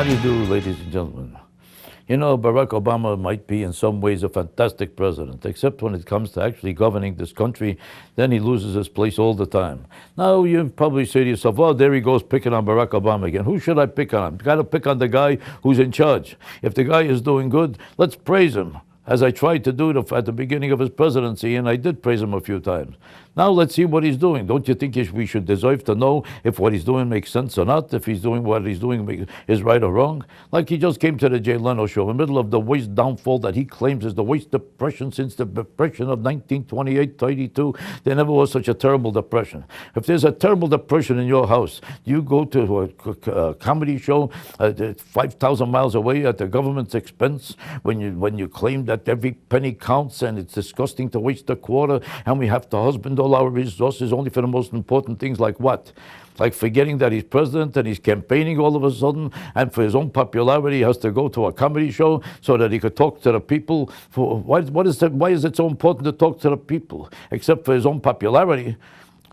How do you do, ladies and gentlemen? You know, Barack Obama might be in some ways a fantastic president, except when it comes to actually governing this country, then he loses his place all the time. Now, you probably say to yourself, well, there he goes picking on Barack Obama again. Who should I pick on? Got to pick on the guy who's in charge. If the guy is doing good, let's praise him, as I tried to do at the beginning of his presidency, and I did praise him a few times. Now let's see what he's doing. Don't you think we should deserve to know if what he's doing makes sense or not, if he's doing what he's doing is right or wrong? Like he just came to the Jay Leno show in the middle of the worst downfall that he claims is the worst depression since the depression of 1928-32. There never was such a terrible depression. If there's a terrible depression in your house, you go to a comedy show 5,000 miles away at the government's expense when you claim that every penny counts and it's disgusting to waste a quarter and we have to husband all our resources only for the most important things, like what? Like forgetting that he's president and he's campaigning all of a sudden, and for his own popularity he has to go to a comedy show so that he could talk to the people. Why is it so important to talk to the people? Except for his own popularity.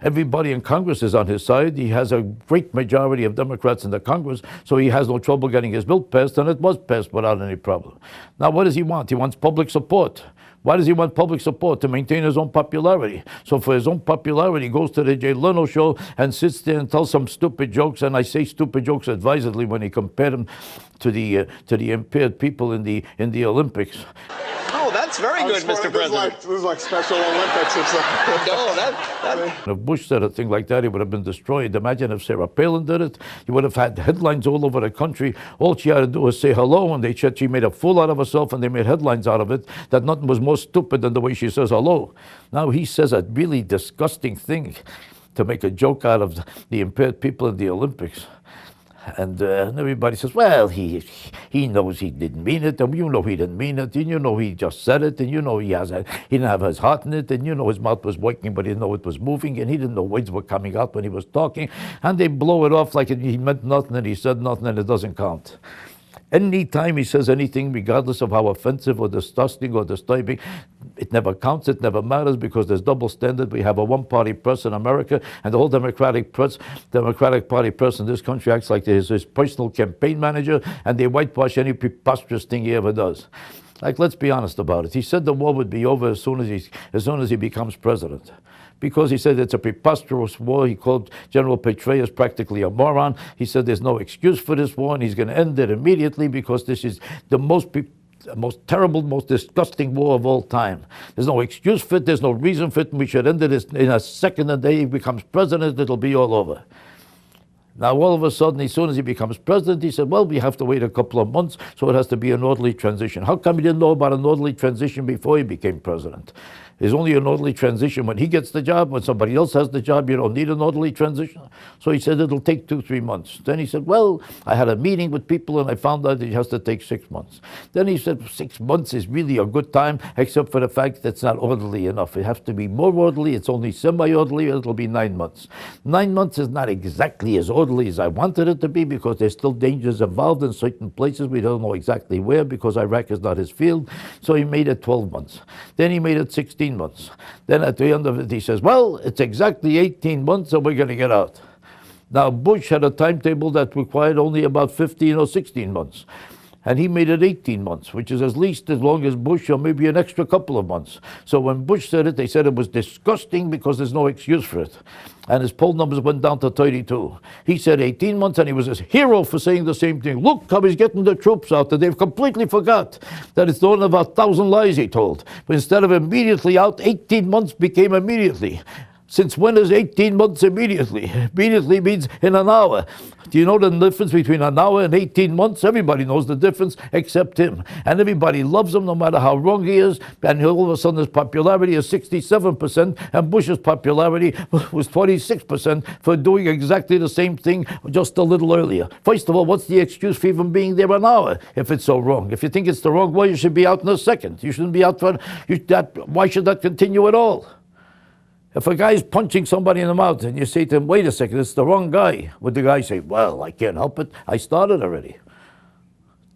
Everybody in Congress is on his side. He has a great majority of Democrats in the Congress, so he has no trouble getting his bill passed, and it was passed without any problem. Now, what does he want? He wants public support. Why does he want public support? To maintain his own popularity. So for his own popularity, he goes to the Jay Leno show and sits there and tells some stupid jokes, and I say stupid jokes advisedly when he compared them to the impaired people in the Olympics. Oh, that's very good, Mr. President. This is like Special Olympics or something. No, If Bush said a thing like that, he would have been destroyed. Imagine if Sarah Palin did it. You would have had headlines all over the country. All she had to do was say hello, and they said she made a fool out of herself, and they made headlines out of it, that nothing was more stupid than the way she says hello. Now he says a really disgusting thing to make a joke out of the impaired people in the Olympics. And everybody says, well, he knows he didn't mean it, and you know he didn't mean it, and you know he just said it, and you know he didn't have his heart in it, and you know his mouth was working, but he didn't know it was moving, and he didn't know words were coming out when he was talking, and they blow it off like he meant nothing, and he said nothing, and it doesn't count. Any time he says anything, regardless of how offensive or disgusting or disturbing, it never counts, it never matters, because there's double standard. We have a one-party press in America, and the whole Democratic Party press in this country acts like his personal campaign manager, and they whitewash any preposterous thing he ever does. Like, let's be honest about it. He said the war would be over as soon as he becomes president, because he said it's a preposterous war. He called General Petraeus practically a moron. He said there's no excuse for this war, and he's going to end it immediately because this is the most terrible, most disgusting war of all time. There's no excuse for it. There's no reason for it. And we should end it in a second. The day he becomes president, it'll be all over. Now, all of a sudden, as soon as he becomes president, he said, well, we have to wait a couple of months, so it has to be an orderly transition. How come he didn't know about an orderly transition before he became president? There's only an orderly transition when he gets the job. When somebody else has the job, you don't need an orderly transition. So he said it'll take 2-3 months. Then he said, well, I had a meeting with people, and I found out it has to take 6 months. Then he said 6 months is really a good time, except for the fact that it's not orderly enough. It has to be more orderly. It's only semi-orderly. It'll be 9 months. 9 months is not exactly as orderly as I wanted it to be, because there's still dangers involved in certain places. We don't know exactly where, because Iraq is not his field. So he made it 12 months. Then he made it 16 months. Then at the end of it, he says, well, it's exactly 18 months and we're going to get out. Now, Bush had a timetable that required only about 15 or 16 months. And he made it 18 months, which is at least as long as Bush, or maybe an extra couple of months. So when Bush said it, they said it was disgusting because there's no excuse for it. And his poll numbers went down to 32. He said 18 months, and he was a hero for saying the same thing. Look how he's getting the troops out there. They've completely forgot that it's one of 1,000 lies he told. But instead of immediately out, 18 months became immediately. Since when is 18 months immediately? Immediately means in an hour. Do you know the difference between an hour and 18 months? Everybody knows the difference except him. And everybody loves him no matter how wrong he is. And all of a sudden his popularity is 67%, and Bush's popularity was 26% for doing exactly the same thing just a little earlier. First of all, what's the excuse for even being there an hour if it's so wrong? If you think it's the wrong way, you should be out in a second. You shouldn't be out for why should that continue at all? If a guy's punching somebody in the mouth and you say to him, wait a second, it's the wrong guy, would the guy say, well, I can't help it, I started already?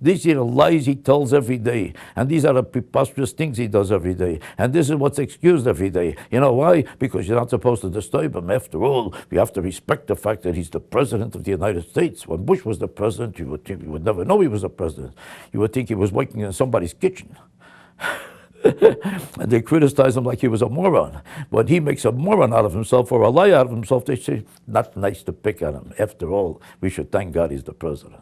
These are the lies he tells every day. And these are the preposterous things he does every day. And this is what's excused every day. You know why? Because you're not supposed to disturb him. After all, we have to respect the fact that he's the president of the United States. When Bush was the president, you would never know he was a president. You would think he was working in somebody's kitchen. And they criticize him like he was a moron. When he makes a moron out of himself or a liar out of himself, they say, not nice to pick on him. After all, we should thank God he's the president.